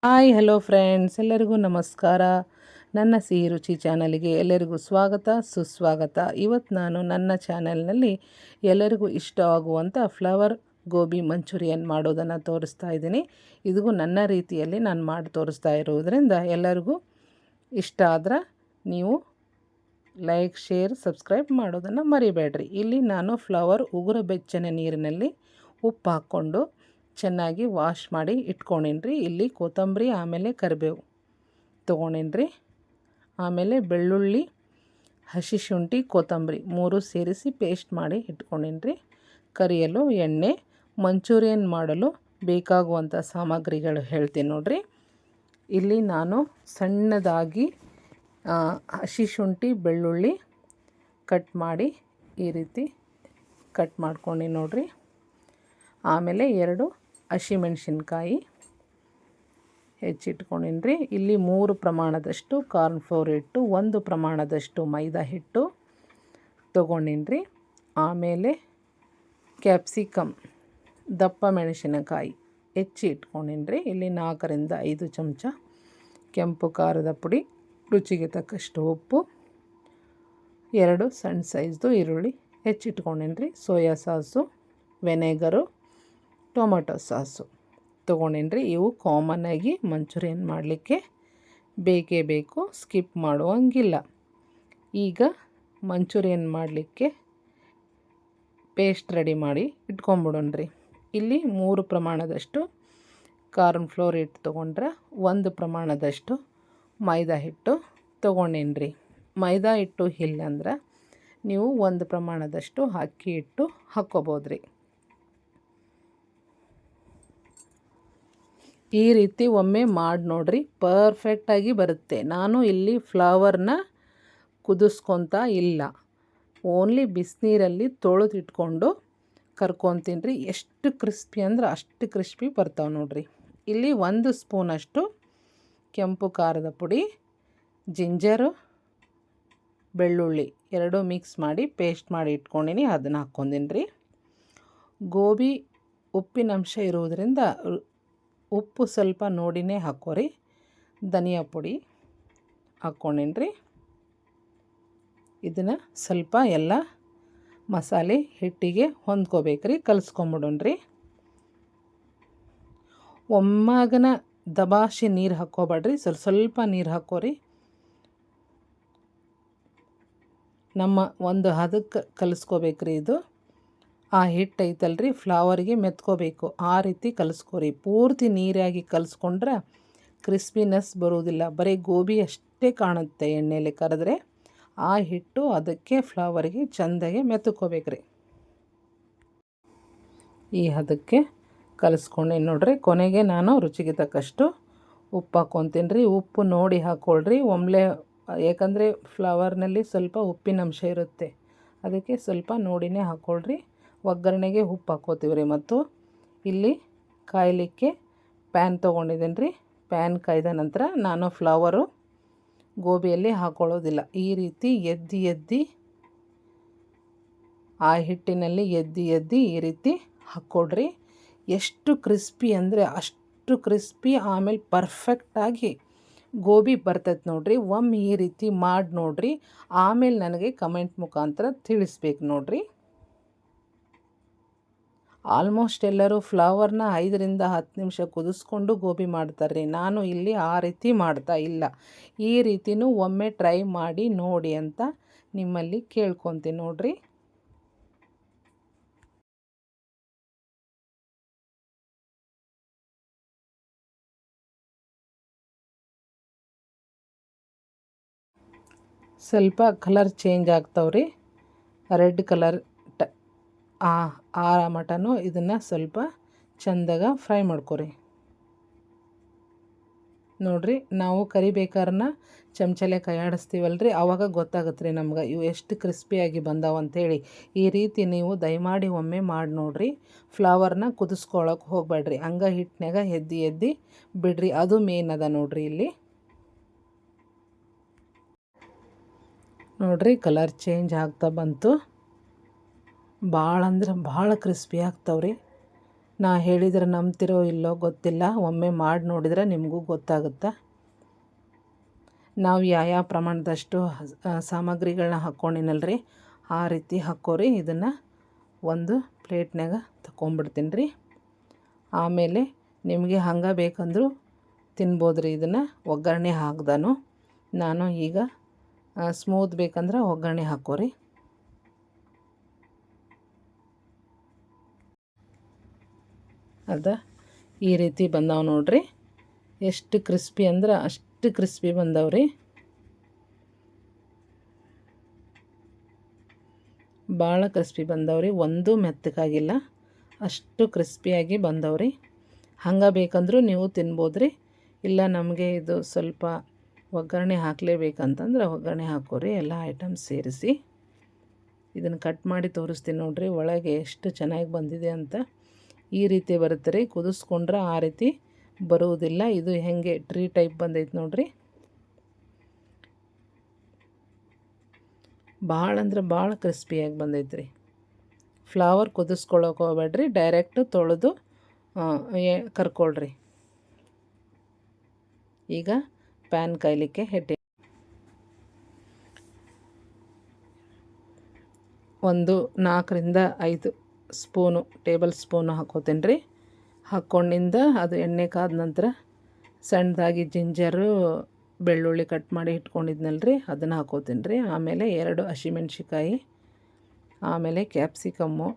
Hi hello friends, ಎಲ್ಲರಿಗೂ ನಮಸ್ಕಾರ. ನನ್ನ ಸಿಹಿ ರುಚಿ ಚಾನಲ್ಗೆ ಎಲ್ಲರಿಗೂ ಸ್ವಾಗತ ಸುಸ್ವಾಗತ. ಇವತ್ತು ನಾನು ನನ್ನ ಚಾನಲ್ನಲ್ಲಿ ಎಲ್ಲರಿಗೂ ಇಷ್ಟವಾಗುವಂಥ ಫ್ಲವರ್ ಗೋಬಿ ಮಂಚೂರಿಯನ್ ಮಾಡೋದನ್ನು ತೋರಿಸ್ತಾ ಇದ್ದೀನಿ. ಇದೂ ನನ್ನ ರೀತಿಯಲ್ಲಿ ನಾನು ಮಾಡಿ ತೋರಿಸ್ತಾ ಇರೋದ್ರಿಂದ ಎಲ್ಲರಿಗೂ ಇಷ್ಟ ಆದ್ರೆ ನೀವು ಲೈಕ್, ಶೇರ್, ಸಬ್ಸ್ಕ್ರೈಬ್ ಮಾಡೋದನ್ನು ಮರಿಬೇಡ್ರಿ. ಇಲ್ಲಿ ನಾನು ಫ್ಲವರ್ ಉಗುರು ಬೆಚ್ಚನೆ ನೀರಿನಲ್ಲಿ ಉಪ್ಪು ಹಾಕ್ಕೊಂಡು ಚೆನ್ನಾಗಿ ವಾಶ್ ಮಾಡಿ ಇಟ್ಕೊಂಡೇನ್ರಿ. ಇಲ್ಲಿ ಕೊತ್ತಂಬರಿ ಆಮೇಲೆ ಕರಿಬೇವು ತೊಗೊಂಡೇನ್ರಿ. ಆಮೇಲೆ ಬೆಳ್ಳುಳ್ಳಿ, ಹಸಿ ಶುಂಠಿ, ಕೊತ್ತಂಬರಿ 3 ಸೇರಿಸಿ ಪೇಸ್ಟ್ ಮಾಡಿ ಇಟ್ಕೊಂಡೇನ್ರಿ. ಕರಿಯಲು ಎಣ್ಣೆ, ಮಂಚೂರಿಯನ್ ಮಾಡಲು ಬೇಕಾಗುವಂಥ ಸಾಮಗ್ರಿಗಳು ಹೇಳ್ತೀನಿ ನೋಡ್ರಿ. ಇಲ್ಲಿ ನಾನು ಸಣ್ಣದಾಗಿ ಹಸಿ ಶುಂಠಿ, ಬೆಳ್ಳುಳ್ಳಿ ಕಟ್ ಮಾಡಿ ಈ ರೀತಿ ಕಟ್ ಮಾಡ್ಕೊಂಡು ನೋಡ್ರಿ. ಆಮೇಲೆ 2 ಹಸಿಮೆಣ್ಸಿನ್ಕಾಯಿ ಹೆಚ್ಚಿಟ್ಕೊಂಡಿನ್ರಿ. ಇಲ್ಲಿ 3 ಪ್ರಮಾಣದಷ್ಟು ಕಾರ್ನ್ಫ್ಲೋರ್ ಹಿಟ್ಟು, 1 ಪ್ರಮಾಣದಷ್ಟು ಮೈದಾ ಹಿಟ್ಟು ತೊಗೊಂಡಿನ್ರಿ. ಆಮೇಲೆ ಕ್ಯಾಪ್ಸಿಕಮ್, ದಪ್ಪ ಮೆಣಸಿನಕಾಯಿ ಹೆಚ್ಚಿ ಇಟ್ಕೊಂಡಿನ್ರಿ. ಇಲ್ಲಿ 4ರಿಂದ 5 ಚಮಚ ಕೆಂಪು ಖಾರದ ಪುಡಿ, ರುಚಿಗೆ ತಕ್ಕಷ್ಟು ಉಪ್ಪು, 2 ಸಣ್ಣ ಸೈಜ್ದು ಈರುಳ್ಳಿ ಹೆಚ್ಚಿಟ್ಕೊಂಡಿನ್ರಿ. Soya sauce, vinegar, tomato sauce ತೊಗೊಂಡೇನ್ರಿ. ಇವು ಕಾಮನ್ನಾಗಿ ಮಂಚೂರಿಯನ್ ಮಾಡಲಿಕ್ಕೆ ಬೇಕೇ ಬೇಕು, ಸ್ಕಿಪ್ ಮಾಡುವಂಗಿಲ್ಲ. ಈಗ ಮಂಚೂರಿಯನ್ ಮಾಡಲಿಕ್ಕೆ ಪೇಸ್ಟ್ ರೆಡಿ ಮಾಡಿ ಇಟ್ಕೊಂಬಿಡೋಣ್ರಿ. ಇಲ್ಲಿ 3 ಪ್ರಮಾಣದಷ್ಟು ಕಾರ್ನ್ಫ್ಲೋರ್ ಹಿಟ್ಟು ತೊಗೊಂಡ್ರೆ 1 ಪ್ರಮಾಣದಷ್ಟು ಮೈದಾ ಹಿಟ್ಟು ತೊಗೊಂಡೇನ್ರಿ. ಮೈದಾ ಹಿಟ್ಟು ಇಲ್ಲಂದ್ರೆ ನೀವು 1 ಪ್ರಮಾಣದಷ್ಟು ಅಕ್ಕಿ ಹಿಟ್ಟು ಹಾಕ್ಕೋಬೋದ್ರಿ. ಈ ರೀತಿ ಒಮ್ಮೆ ಮಾಡಿ ನೋಡ್ರಿ, ಪರ್ಫೆಕ್ಟಾಗಿ ಬರುತ್ತೆ. ನಾನು ಇಲ್ಲಿ ಫ್ಲವರ್ನ ಕುದಿಸ್ಕೊತಾ ಇಲ್ಲ, ಓನ್ಲಿ ಬಿಸಿನೀರಲ್ಲಿ ತೊಳೆದಿಟ್ಕೊಂಡು ಕರ್ಕೊತೀನಿ ರೀ. ಎಷ್ಟು ಕ್ರಿಸ್ಪಿ ಅಂದ್ರೆ ಅಷ್ಟು ಕ್ರಿಸ್ಪಿ ಬರ್ತಾವೆ ನೋಡ್ರಿ. ಇಲ್ಲಿ 1 ಸ್ಪೂನಷ್ಟು ಕೆಂಪು ಖಾರದ ಪುಡಿ, ಜಿಂಜರು, ಬೆಳ್ಳುಳ್ಳಿ 2 ಮಿಕ್ಸ್ ಮಾಡಿ ಪೇಸ್ಟ್ ಮಾಡಿ ಇಟ್ಕೊಂಡಿನಿ, ಅದನ್ನು ಹಾಕ್ಕೊಂಡಿನಿ ರೀ. ಗೋಬಿ ಉಪ್ಪಿನಂಶ ಇರೋದರಿಂದ ಉಪ್ಪು ಸ್ವಲ್ಪ ನೋಡಿನೇ ಹಾಕೋರಿ. ಧನಿಯಾ ಪುಡಿ ಹಾಕ್ಕೊಂಡಿನ್ರಿ. ಇದನ್ನು ಸ್ವಲ್ಪ ಎಲ್ಲ ಮಸಾಲೆ ಹಿಟ್ಟಿಗೆ ಹೊಂದ್ಕೋಬೇಕ್ರಿ, ಕಲಿಸ್ಕೊಂಬಿಡೋಣ್ರಿ. ಒಮ್ಮಾಗನ ದಬಾಶಿ ನೀರು ಹಾಕ್ಕೋಬೇಡ್ರಿ, ಸ್ವಲ್ಪ ನೀರು ಹಾಕೋರಿ. ನಮ್ಮ ಒಂದು ಹದಕ್ಕೆ ಕಲಿಸ್ಕೋಬೇಕ್ರಿ. ಇದು ಆ ಹಿಟ್ಟು ಐತಲ್ರಿ ಫ್ಲವರ್ಗೆ ಮೆತ್ಕೋಬೇಕು, ಆ ರೀತಿ ಕಲಿಸ್ಕೊರಿ. ಪೂರ್ತಿ ನೀರಾಗಿ ಕಲಿಸ್ಕೊಂಡ್ರೆ ಕ್ರಿಸ್ಪಿನೆಸ್ ಬರೋದಿಲ್ಲ, ಬರೀ ಗೋಬಿ ಅಷ್ಟೇ ಕಾಣುತ್ತೆ ಎಣ್ಣೆಯಲ್ಲಿ ಕರೆದ್ರೆ. ಆ ಹಿಟ್ಟು ಅದಕ್ಕೆ ಫ್ಲವರ್ಗೆ ಚೆಂದಾಗಿ ಮೆತ್ಕೋಬೇಕ್ರಿ. ಈ ಹದಕ್ಕೆ ಕಲಿಸ್ಕೊಂಡು ನೋಡ್ರಿ. ಕೊನೆಗೆ ನಾನು ರುಚಿಗೆ ತಕ್ಕಷ್ಟು ಉಪ್ಪು ಹಾಕ್ಕೊತೀನಿ ರೀ. ಉಪ್ಪು ನೋಡಿ ಹಾಕ್ಕೊಳ್ರಿ ಒಮ್ಮೆಲೆ, ಯಾಕಂದರೆ ಫ್ಲವರ್ನಲ್ಲಿ ಸ್ವಲ್ಪ ಉಪ್ಪಿನಂಶ ಇರುತ್ತೆ, ಅದಕ್ಕೆ ಸ್ವಲ್ಪ ನೋಡಿನೇ ಹಾಕ್ಕೊಳ್ರಿ. ಒಗ್ಗರಣೆಗೆ ಉಪ್ಪು ಹಾಕ್ಕೋತೀವಿ ರೀ. ಮತ್ತು ಇಲ್ಲಿ ಕಾಯಲಿಕ್ಕೆ ಪ್ಯಾನ್ ತೊಗೊಂಡಿದ್ದೀನಿ ರೀ. ಪ್ಯಾನ್ ಕಾಯ್ದ ನಂತರ ನಾನು ಫ್ಲವರು ಗೋಬಿಯಲ್ಲಿ ಹಾಕ್ಕೊಳ್ಳೋದಿಲ್ಲ, ಈ ರೀತಿ ಎದ್ದಿ ಆ ಹಿಟ್ಟಿನಲ್ಲಿ ಎದ್ದಿ ಈ ರೀತಿ ಹಾಕ್ಕೊಡ್ರಿ. ಎಷ್ಟು ಕ್ರಿಸ್ಪಿ ಅಂದರೆ ಅಷ್ಟು ಕ್ರಿಸ್ಪಿ, ಆಮೇಲೆ ಪರ್ಫೆಕ್ಟಾಗಿ ಗೋಬಿ ಬರ್ತೈತೆ ನೋಡ್ರಿ. ಒಮ್ಮೆ ಈ ರೀತಿ ಮಾಡಿ ನೋಡ್ರಿ, ಆಮೇಲೆ ನನಗೆ ಕಮೆಂಟ್ ಮುಖಾಂತರ ತಿಳಿಸ್ಬೇಕು ನೋಡ್ರಿ. ಆಲ್ಮೋಸ್ಟ್ ಎಲ್ಲರೂ ಫ್ಲವರ್ನ 5ರಿಂದ 10 ನಿಮಿಷ ಕುದಿಸ್ಕೊಂಡು ಗೋಬಿ ಮಾಡ್ತಾರೆ ರೀ. ನಾನು ಇಲ್ಲಿ ಆ ರೀತಿ ಮಾಡ್ತಾ ಇಲ್ಲ. ಈ ರೀತಿನೂ ಒಮ್ಮೆ ಟ್ರೈ ಮಾಡಿ ನೋಡಿ ಅಂತ ನಿಮ್ಮಲ್ಲಿ ಕೇಳ್ಕೊತೀನಿ ನೋಡ್ರಿ. ಸ್ವಲ್ಪ ಕಲರ್ ಚೇಂಜ್ ಆಗ್ತಾವ್ರಿ, ರೆಡ್ ಕಲರ್ ಆ ಮಟನು. ಇದನ್ನು ಸ್ವಲ್ಪ ಚೆಂದಾಗ ಫ್ರೈ ಮಾಡ್ಕೊರಿ ನೋಡ್ರಿ. ನಾವು ಕರಿಬೇಕಾರನ್ನ ಚಮಚಲೆ ಕೈ ಆಡಿಸ್ತೀವಲ್ರಿ, ಆವಾಗ ಗೊತ್ತಾಗುತ್ತೆ ರೀ ನಮ್ಗೆ ಇವು ಎಷ್ಟು ಕ್ರಿಸ್ಪಿಯಾಗಿ ಬಂದಾವಂತೇಳಿ. ಈ ರೀತಿ ನೀವು ದಯಮಾಡಿ ಒಮ್ಮೆ ಮಾಡಿ ನೋಡ್ರಿ. ಫ್ಲವರ್ನ ಕುದಿಸ್ಕೊಳಕ್ಕೆ ಹೋಗಬೇಡ್ರಿ, ಹಂಗೆ ಹಿಟ್ಟಿನಾಗ ಎದ್ದಿ ಬಿಡ್ರಿ, ಅದು ಮೇನ್ ಅದ ನೋಡ್ರಿ. ಇಲ್ಲಿ ನೋಡ್ರಿ ಕಲರ್ ಚೇಂಜ್ ಆಗ್ತಾ ಬಂತು. ಭಾಳ ಅಂದ್ರೆ ಭಾಳ ಕ್ರಿಸ್ಪಿ ಆಗ್ತಾವ್ರಿ. ನಾ ಹೇಳಿದರೆ ನಂಬ್ತಿರೋ ಇಲ್ಲೋ ಗೊತ್ತಿಲ್ಲ, ಒಮ್ಮೆ ಮಾಡಿ ನೋಡಿದರೆ ನಿಮಗೂ ಗೊತ್ತಾಗುತ್ತೆ. ನಾವು ಯಾವ ಪ್ರಮಾಣದಷ್ಟು ಸಾಮಗ್ರಿಗಳನ್ನ ಹಾಕ್ಕೊಂಡಿನಲ್ರಿ ಆ ರೀತಿ ಹಾಕ್ಕೋರಿ. ಇದನ್ನು ಒಂದು ಪ್ಲೇಟ್ನಾಗ ತಗೊಂಬಿಡ್ತೀನಿ ರೀ. ಆಮೇಲೆ ನಿಮಗೆ ಹಂಗೆ ಬೇಕಂದ್ರೂ ತಿನ್ಬೋದು ರೀ. ಇದನ್ನು ಒಗ್ಗರಣೆ ಹಾಕ್ದಾನು. ನಾನು ಈಗ ಸ್ಮೂತ್ ಬೇಕಂದ್ರೆ ಒಗ್ಗರಣೆ ಹಾಕ್ಕೋರಿ. ಈ ರೀತಿ ಬಂದಾವೆ ನೋಡ್ರಿ. ಎಷ್ಟು ಕ್ರಿಸ್ಪಿ ಅಂದ್ರೆ ಅಷ್ಟು ಕ್ರಿಸ್ಪಿ ಬಂದವ್ರಿ. ಭಾಳ ಕ್ರಿಸ್ಪಿ ಬಂದವ್ರಿ, ಒಂದು ಮೆತ್ತಗಾಗಿಲ್ಲ, ಅಷ್ಟು ಕ್ರಿಸ್ಪಿಯಾಗಿ ಬಂದವ್ರಿ. ಹಂಗೆ ಬೇಕಂದ್ರೂ ನೀವು ತಿನ್ಬೋದು ರೀ. ಇಲ್ಲ ನಮಗೆ ಇದು ಸ್ವಲ್ಪ ಒಗ್ಗರಣೆ ಹಾಕಲೇಬೇಕಂತಂದ್ರೆ ಒಗ್ಗರಣೆ ಹಾಕೋರಿ. ಎಲ್ಲ ಐಟಮ್ಸ್ ಸೇರಿಸಿ ಇದನ್ನು ಕಟ್ ಮಾಡಿ ತೋರಿಸ್ತೀನಿ ನೋಡಿರಿ ಒಳಗೆ ಎಷ್ಟು ಚೆನ್ನಾಗಿ ಬಂದಿದೆ ಅಂತ. ಈ ರೀತಿ ಬರುತ್ತೆ ರೀ. ಕುದಿಸ್ಕೊಂಡ್ರೆ ಆ ರೀತಿ ಬರುವುದಿಲ್ಲ. ಇದು ಹೆಂಗೆ ಟ್ರೀ ಟೈಪ್ ಬಂದೈತೆ ನೋಡಿರಿ. ಭಾಳ ಅಂದ್ರೆ ಭಾಳ ಕ್ರಿಸ್ಪಿಯಾಗಿ ಬಂದೈತೆ ರೀ. ಫ್ಲವರ್ ಕುದಿಸ್ಕೊಳ್ಳೋಕೆ ಹೋಗ್ಬೇಡ್ರಿ, ಡೈರೆಕ್ಟ್ ತೊಳೆದು ಕರ್ಕೊಳ್ರಿ. ಈಗ ಪ್ಯಾನ್ ಕಾಯಲಿಕ್ಕೆ ಇಟ್ಟು ಒಂದು 4ರಿಂದ 5 ಸ್ಪೂನು ಟೇಬಲ್ ಸ್ಪೂನು ಹಾಕ್ಕೋತೀನಿ ರೀ. ಹಾಕ್ಕೊಂಡಿಂದ ಅದು ಎಣ್ಣೆ ಕಾದ ನಂತರ ಸಣ್ಣದಾಗಿ ಜಿಂಜರು ಬೆಳ್ಳುಳ್ಳಿ ಕಟ್ ಮಾಡಿ ಇಟ್ಕೊಂಡಿದ್ನಲ್ರಿ ಅದನ್ನು ಹಾಕ್ಕೋತೀನಿ ರೀ. ಆಮೇಲೆ 2 ಹಸಿಮೆಣ್ಸಿಕಾಯಿ, ಆಮೇಲೆ ಕ್ಯಾಪ್ಸಿಕಮ್ಮು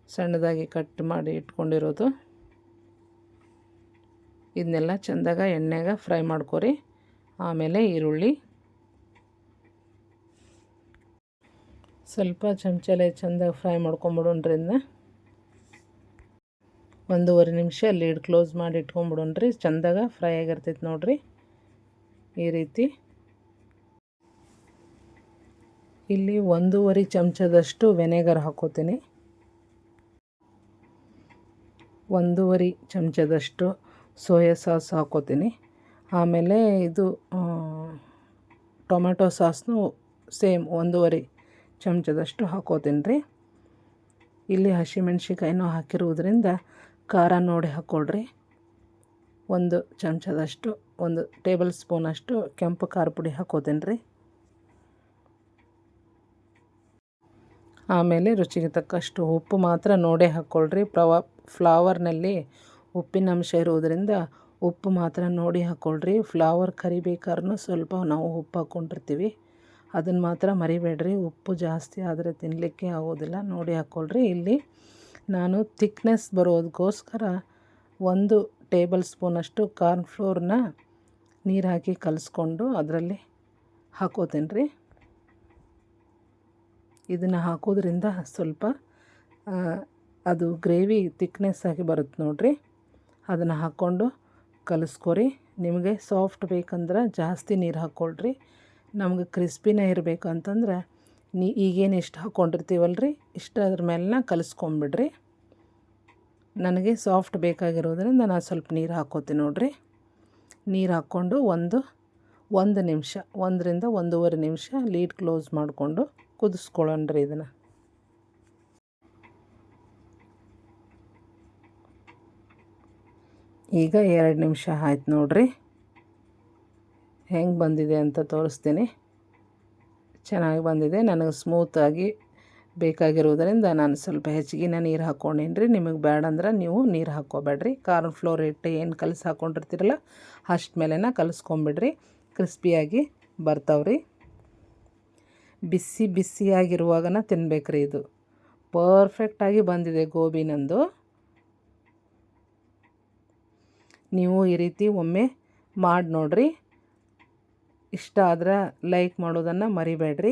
ಸಣ್ಣದಾಗಿ ಕಟ್ ಮಾಡಿ ಇಟ್ಕೊಂಡಿರೋದು, ಇದನ್ನೆಲ್ಲ ಚೆಂದಾಗ ಎಣ್ಣೆಗೆ ಫ್ರೈ ಮಾಡ್ಕೊರಿ. ಆಮೇಲೆ ಈರುಳ್ಳಿ ಸ್ವಲ್ಪ ಚಮಚಲೆ ಚೆಂದಾಗಿ ಫ್ರೈ ಮಾಡ್ಕೊಂಬಿಡೋಣ್ರಿ. ಇದನ್ನ 1.5 ನಿಮಿಷ ಲೀಡ್ ಕ್ಲೋಸ್ ಮಾಡಿ ಇಟ್ಕೊಂಬಿಡೋಣ್ರಿ. ಚೆಂದಾಗ ಫ್ರೈ ಆಗಿರ್ತೈತೆ ನೋಡಿರಿ. ಈ ರೀತಿ ಇಲ್ಲಿ 1.5 ಚಮಚದಷ್ಟು ವೆನೆಗರ್ ಹಾಕೋತೀನಿ. 1.5 ಚಮಚದಷ್ಟು ಸೋಯಾ ಸಾಸ್ ಹಾಕೋತೀನಿ. ಆಮೇಲೆ ಇದು ಟೊಮೆಟೊ ಸಾಸ್ನು ಸೇಮ್ 1.5 ಚಮಚದಷ್ಟು ಹಾಕೋತೀನಿ ರೀ. ಇಲ್ಲಿ ಹಸಿಮೆಣ್ಸಿಕಾಯಿನೂ ಹಾಕಿರುವುದರಿಂದ ಖಾರ ನೋಡಿ ಹಾಕ್ಕೊಳ್ರಿ. 1 ಚಮಚದಷ್ಟು 1 ಟೇಬಲ್ ಸ್ಪೂನಷ್ಟು ಕೆಂಪು ಖಾರ ಪುಡಿ ಹಾಕೋತೀನಿ ರೀ. ಆಮೇಲೆ ರುಚಿಗೆ ತಕ್ಕಷ್ಟು ಉಪ್ಪು ಮಾತ್ರ ನೋಡೇ ಹಾಕ್ಕೊಳ್ರಿ. ಫ್ಲವರ್ನಲ್ಲಿ ಉಪ್ಪಿನ ಅಂಶ ಇರುವುದರಿಂದ ಉಪ್ಪು ಮಾತ್ರ ನೋಡಿ ಹಾಕ್ಕೊಳ್ರಿ. ಫ್ಲವರ್ ಕರಿಬೇಕಾದ್ರೂ ಸ್ವಲ್ಪ ನಾವು ಉಪ್ಪು ಹಾಕ್ಕೊಂಡಿರ್ತೀವಿ, ಅದನ್ನು ಮಾತ್ರ ಮರಿಬೇಡ್ರಿ. ಉಪ್ಪು ಜಾಸ್ತಿ ಆದರೆ ತಿನ್ನಲಿಕ್ಕೆ ಆಗೋದಿಲ್ಲ, ನೋಡಿ ಹಾಕ್ಕೊಳ್ರಿ. ಇಲ್ಲಿ ನಾನು ಥಿಕ್ನೆಸ್ ಬರೋದಕ್ಕೋಸ್ಕರ 1 ಟೇಬಲ್ ಸ್ಪೂನಷ್ಟು ಕಾರ್ನ್ಫ್ಲೋರ್ನ ನೀರು ಹಾಕಿ ಕಲಿಸ್ಕೊಂಡು ಅದರಲ್ಲಿ ಹಾಕೋತೀನಿ ರೀ. ಇದನ್ನು ಹಾಕೋದ್ರಿಂದ ಸ್ವಲ್ಪ ಅದು ಗ್ರೇವಿ ಥಿಕ್ನೆಸ್ ಆಗಿ ಬರುತ್ತೆ ನೋಡಿರಿ. ಅದನ್ನು ಹಾಕ್ಕೊಂಡು ಕಲಿಸ್ಕೊರಿ. ನಿಮಗೆ ಸಾಫ್ಟ್ ಬೇಕಂದ್ರೆ ಜಾಸ್ತಿ ನೀರು ಹಾಕ್ಕೊಳ್ರಿ. ನಮ್ಗೆ ಕ್ರಿಸ್ಪಿನೇ ಇರಬೇಕು ಅಂತಂದ್ರೆ ಈಗೇನು ಇಷ್ಟು ಹಾಕ್ಕೊಂಡಿರ್ತೀವಲ್ರಿ ಇಷ್ಟು ಅದ್ರ ಮೇಲೆನ ಕಲಿಸ್ಕೊಂಬಿಡ್ರಿ. ನನಗೆ ಸಾಫ್ಟ್ ಬೇಕಾಗಿರೋದ್ರಿಂದ ನಾನು ಸ್ವಲ್ಪ ನೀರು ಹಾಕ್ಕೋತೀನಿ ನೋಡಿರಿ. ನೀರು ಹಾಕ್ಕೊಂಡು ಒಂದು ನಿಮಿಷ, 1ರಿಂದ 1.5 ನಿಮಿಷ ಲೀಡ್ ಕ್ಲೋಸ್ ಮಾಡಿಕೊಂಡು ಕುದಿಸ್ಕೊಳ್ಳೋಣ್ರಿ. ಇದನ್ನು ಈಗ 2 ನಿಮಿಷ ಆಯ್ತು ನೋಡಿರಿ. ಹೆಂಗೆ ಬಂದಿದೆ ಅಂತ ತೋರಿಸ್ತೀನಿ. ಚೆನ್ನಾಗಿ ಬಂದಿದೆ. ನನಗೆ ಸ್ಮೂತಾಗಿ ಬೇಕಾಗಿರೋದರಿಂದ ನಾನು ಸ್ವಲ್ಪ ಹೆಚ್ಚಿಗೆ ನೀರು ಹಾಕ್ಕೊಂಡೀನಿ ರೀ. ನಿಮಗೆ ಬೇಡ ಅಂದ್ರೆ ನೀವು ನೀರು ಹಾಕ್ಕೋಬೇಡ್ರಿ. ಕಾರ್ನ್ ಫ್ಲೋರ್ ಹಿಟ್ಟು ಏನು ಕಲಸಿ ಹಾಕ್ಕೊಂಡಿರ್ತೀರಲ್ಲ ಅಷ್ಟು ಮೇಲೆನ ಕಲಿಸ್ಕೊಂಬಿಡ್ರಿ. ಕ್ರಿಸ್ಪಿಯಾಗಿ ಬರ್ತಾವ್ರಿ. ಬಿಸಿ ಬಿಸಿಯಾಗಿರುವಾಗನ ತಿನ್ಬೇಕ್ರಿ. ಇದು ಪರ್ಫೆಕ್ಟಾಗಿ ಬಂದಿದೆ ಗೋಬಿ ನಂದು. ನೀವು ಈ ರೀತಿ ಒಮ್ಮೆ ಮಾಡಿ ನೋಡಿರಿ. ಇಷ್ಟ ಆದ್ರೆ ಲೈಕ್ ಮಾಡೋದನ್ನು ಮರಿಬೇಡ್ರಿ.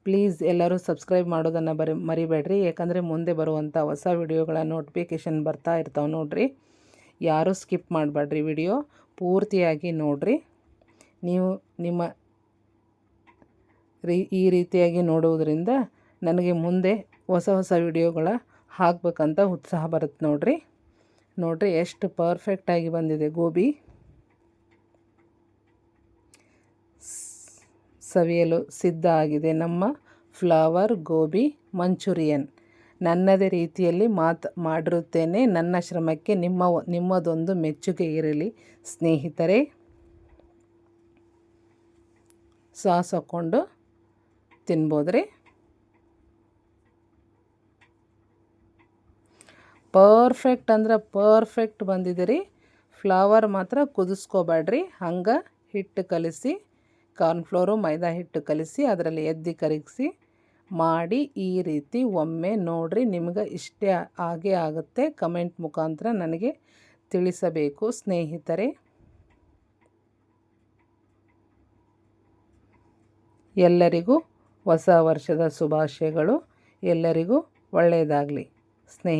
ಪ್ಲೀಸ್ ಎಲ್ಲರೂ ಸಬ್ಸ್ಕ್ರೈಬ್ ಮಾಡೋದನ್ನು ಮರಿಬೇಡ್ರಿ. ಯಾಕಂದರೆ ಮುಂದೆ ಬರುವಂಥ ಹೊಸ ವಿಡಿಯೋಗಳ ನೋಟಿಫಿಕೇಷನ್ ಬರ್ತಾ ಇರ್ತಾವೆ ನೋಡಿರಿ. ಯಾರೂ ಸ್ಕಿಪ್ ಮಾಡಬೇಡ್ರಿ. ವಿಡಿಯೋ ಪೂರ್ತಿಯಾಗಿ ನೋಡಿರಿ. ನೀವು ನಿಮ್ಮ ಈ ರೀತಿಯಾಗಿ ನೋಡುವುದರಿಂದ ನನಗೆ ಮುಂದೆ ಹೊಸ ಹೊಸ ವಿಡಿಯೋಗಳ ಹಾಕಬೇಕಂತ ಉತ್ಸಾಹ ಬರುತ್ತೆ ನೋಡಿರಿ. ಎಷ್ಟು ಪರ್ಫೆಕ್ಟಾಗಿ ಬಂದಿದೆ ಗೋಬಿ. ಸವಿಯಲು ಸಿದ್ಧ ಆಗಿದೆ ನಮ್ಮ ಫ್ಲವರ್ ಗೋಬಿ ಮಂಚೂರಿಯನ್. ನನ್ನದೇ ರೀತಿಯಲ್ಲಿ ಮಾಡಿರುತ್ತೇನೆ. ನನ್ನ ಶ್ರಮಕ್ಕೆ ನಿಮ್ಮದೊಂದು ಮೆಚ್ಚುಗೆ ಇರಲಿ ಸ್ನೇಹಿತರೆ. ಸಾಸ್ ಹಾಕ್ಕೊಂಡು ತಿನ್ಬೋದ್ರಿ. ಪರ್ಫೆಕ್ಟ್ ಅಂದ್ರೆ ಪರ್ಫೆಕ್ಟ್ ಬಂದಿದೆ ರೀ. ಫ್ಲವರ್ ಮಾತ್ರ ಕುದಿಸ್ಕೋಬೇಡ್ರಿ. ಹಂಗೆ ಹಿಟ್ಟು ಕಲಿಸಿ, ಕಾರ್ನ್ಫ್ಲೋರು ಮೈದಾ ಹಿಟ್ಟು ಕಲಿಸಿ ಅದರಲ್ಲಿ ಎದ್ದು ಕರಗಿಸಿ ಮಾಡಿ ಈ ರೀತಿ ಒಮ್ಮೆ ನೋಡಿರಿ. ನಿಮ್ಗೆ ಇಷ್ಟೇ ಆಗೇ ಆಗುತ್ತೆ. ಕಮೆಂಟ್ ಮುಖಾಂತರ ನನಗೆ ತಿಳಿಸಬೇಕು ಸ್ನೇಹಿತರೆ. ಎಲ್ಲರಿಗೂ ಹೊಸ ವರ್ಷದ ಶುಭಾಶಯಗಳು. ಎಲ್ಲರಿಗೂ ಒಳ್ಳೆಯದಾಗಲಿ ಸ್ನೇಹಿತರೆ.